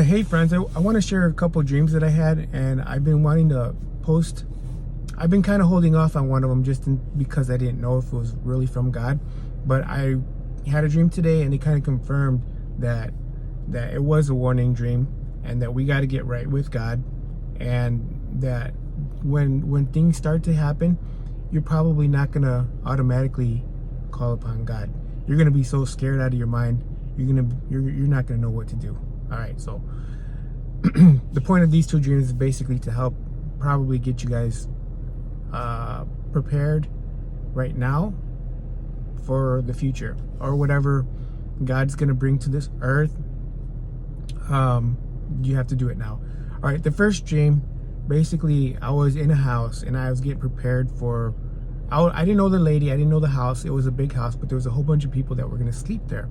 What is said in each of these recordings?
Hey friends, I want to share a couple dreams that I had, and I've been wanting to post. I've been kind of holding off on one of them because I didn't know if it was really from God, but I had a dream today and it kind of confirmed that it was a warning dream, and that we got to get right with God, and that when things start to happen, you're probably not going to automatically call upon God. You're going to be so scared out of your mind, you're not going to know what to do. All right, so the point of these two dreams is basically to help probably get you guys prepared right now for the future, or whatever God's gonna bring to this earth. You have to do it now. All right, the first dream, basically I was in a house and I was getting prepared for, I didn't know the lady, I didn't know the house. It was a big house, but there was a whole bunch of people that were gonna sleep there.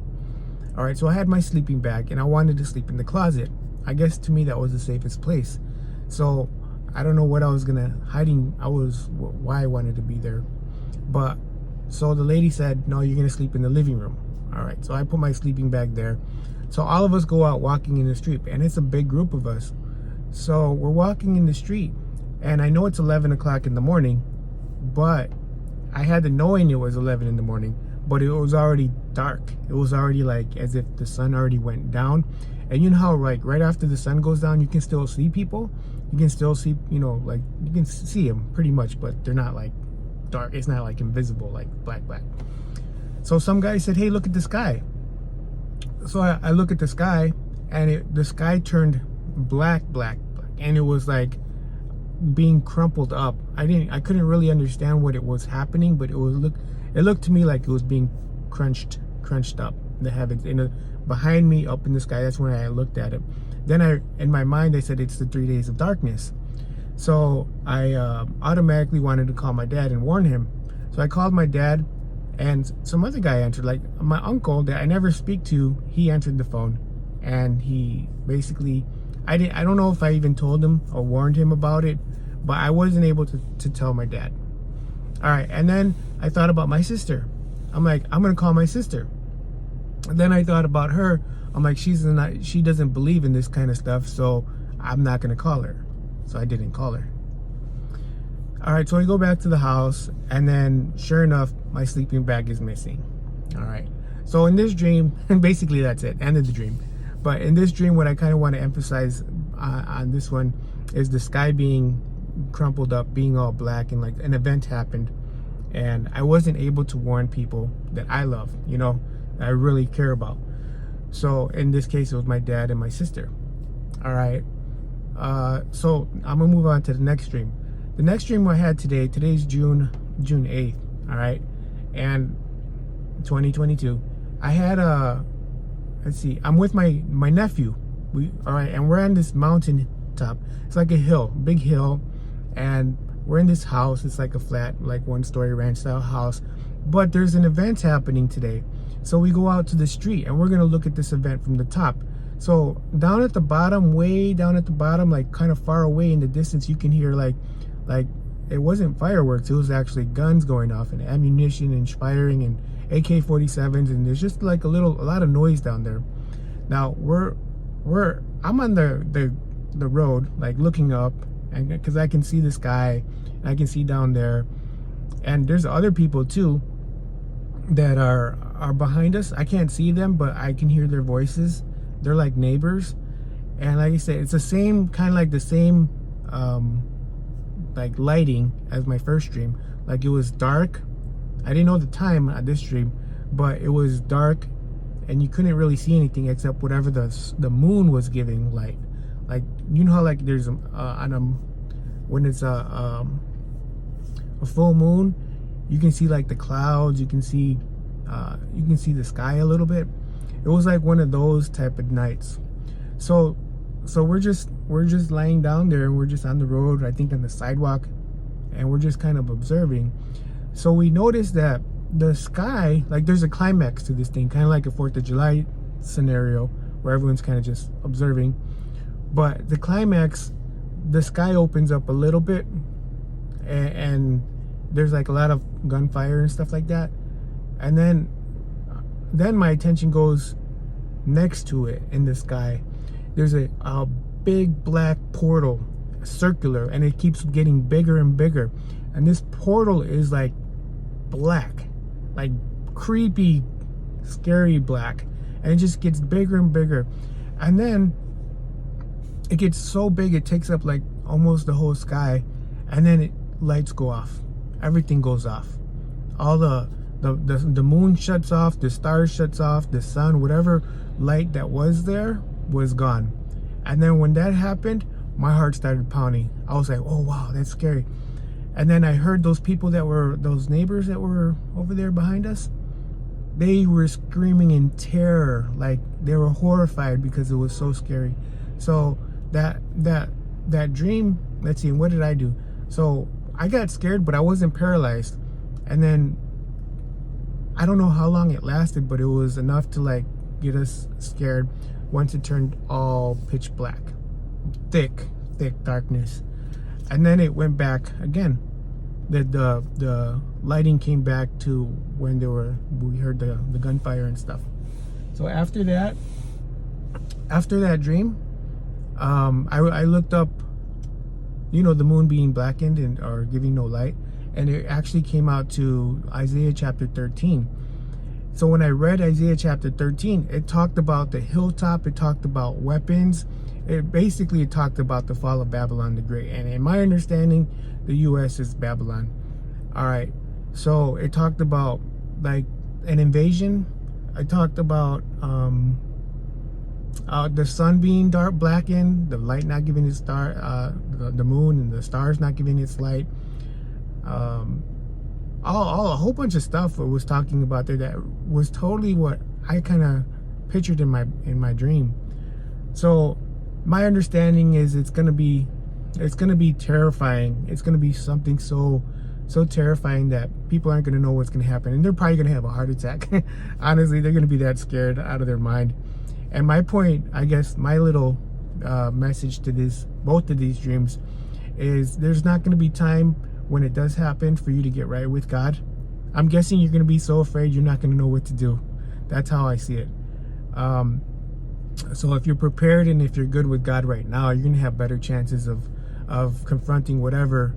All right, so I had my sleeping bag and I wanted to sleep in the closet. I guess to me that was the safest place. So I don't know what I was why I wanted to be there. But so the lady said, no, you're gonna sleep in the living room. All right, so I put my sleeping bag there. So all of us go out walking in the street, and it's a big group of us. So we're walking in the street, and I know it's 11 o'clock in the morning, but I had the knowing it was 11 in the morning, but it was already dark. It was already like as if the sun already went down. And you know how like right after the sun goes down, you can still see people. You can still see, like you can see them pretty much, but they're not like dark. It's not like invisible, like black. So some guy said, hey, look at the sky. So I look at the sky, and the sky turned black, and it was like being crumpled up. I couldn't really understand what it was happening, but it looked to me like it was being crunched up in the heavens, behind me up in the sky. That's when I looked at it. Then in my mind, I said it's the 3 days of darkness. So I automatically wanted to call my dad and warn him. So I called my dad, and some other guy answered, like my uncle that I never speak to. He answered the phone, and he basically, I don't know if I even told him or warned him about it, but I wasn't able to tell my dad. All right, and then I thought about my sister. I'm like, I'm gonna call my sister. And then I thought about her. I'm like, she doesn't believe in this kind of stuff, so I'm not gonna call her. So I didn't call her. All right, so I go back to the house, and then sure enough, my sleeping bag is missing. All right, so in this dream, and basically that's it, end of the dream. But in this dream, what I kind of want to emphasize on this one is the sky being crumpled up, being all black, and like an event happened, and I wasn't able to warn people that I love, that I really care about. So in this case, it was my dad and my sister. All right, so I'm gonna move on to the next dream. The next dream I had today's June 8th, all right, and 2022. I had let's see, I'm with my nephew. All right, and we're on this mountain top. It's like a hill, big hill, and we're in this house. It's like a flat, like 1-story ranch style house, but there's an event happening today. So we go out to the street, and we're gonna look at this event from the top. So down at the bottom, way down at the bottom, like kind of far away in the distance, you can hear like it wasn't fireworks, it was actually guns going off and ammunition and firing and AK-47s, and there's just like a lot of noise down there. Now I'm on the road, like looking up, and because I can see the sky, I can see down there, and there's other people too that are behind us. I can't see them, but I can hear their voices. They're like neighbors, and like I said, it's the same kind of like the same like lighting as my first dream. Like it was dark. I didn't know the time at this dream, but it was dark, and you couldn't really see anything except whatever the moon was giving light. Like how like there's when it's a full moon, you can see like the clouds. You can see the sky a little bit. It was like one of those type of nights. So we're just laying down there, and we're just on the road, I think on the sidewalk, and we're just kind of observing. So we noticed that the sky, like there's a climax to this thing, kind of like a 4th of July scenario where everyone's kind of just observing. But the climax, the sky opens up a little bit, and there's like a lot of gunfire and stuff like that. And then my attention goes next to it in the sky. there's a big black portal, circular, and it keeps getting bigger and bigger. And this portal is like black, like creepy, scary black, and it just gets bigger and bigger. And then it gets so big it takes up like almost the whole sky, and then lights go off, everything goes off, all the moon shuts off, the stars shuts off, the sun, whatever light that was there was gone. And then when that happened, my heart started pounding. I was like, oh wow, that's scary. And then I heard those people that were, those neighbors that were over there behind us, they were screaming in terror, like they were horrified because it was so scary. So that dream, let's see, what did I do? So I got scared, but I wasn't paralyzed. And then I don't know how long it lasted, but it was enough to like get us scared once it turned all pitch black, thick darkness. And then it went back again. The lighting came back to when we heard the gunfire and stuff. So after that dream, I looked up, you know, the moon being blackened and or giving no light, and it actually came out to Isaiah chapter 13. So when I read Isaiah chapter 13, it talked about the hilltop, it talked about weapons, it talked about the fall of Babylon the Great. And in my understanding, the U.S. is Babylon. All right, so it talked about like an invasion. I talked about the sun being blackened, the light not giving its the moon and the stars not giving its light. A whole bunch of stuff was talking about there that was totally what I kind of pictured in my dream. So my understanding is it's gonna be terrifying. It's gonna be something so terrifying that people aren't gonna know what's gonna happen, and they're probably gonna have a heart attack. Honestly, they're gonna be that scared out of their mind. And my point, I guess, my little message to both of these dreams is there's not gonna be time when it does happen for you to get right with God. I'm guessing you're gonna be so afraid you're not gonna know what to do. That's how I see it. So if you're prepared and if you're good with God right now, you're gonna have better chances of confronting whatever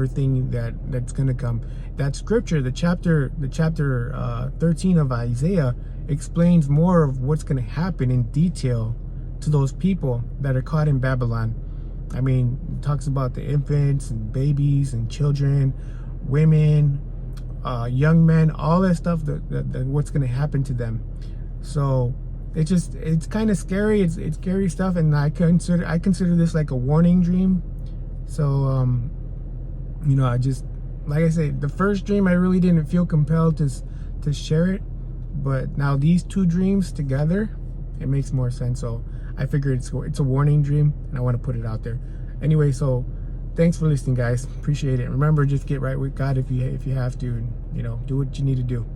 thing that's gonna come. That scripture, the chapter 13 of Isaiah, explains more of what's gonna happen in detail to those people that are caught in Babylon. I mean, it talks about the infants and babies and children, women, young men, all that stuff, that what's gonna happen to them. So it's kind of scary. It's scary stuff, and I consider this like a warning dream. So you know, like I say, the first dream I really didn't feel compelled to share it, but now these two dreams together, it makes more sense. So I figured it's a warning dream, and I want to put it out there. Anyway, so thanks for listening, guys. Appreciate it. Remember, just get right with God if you have to, and you know, do what you need to do.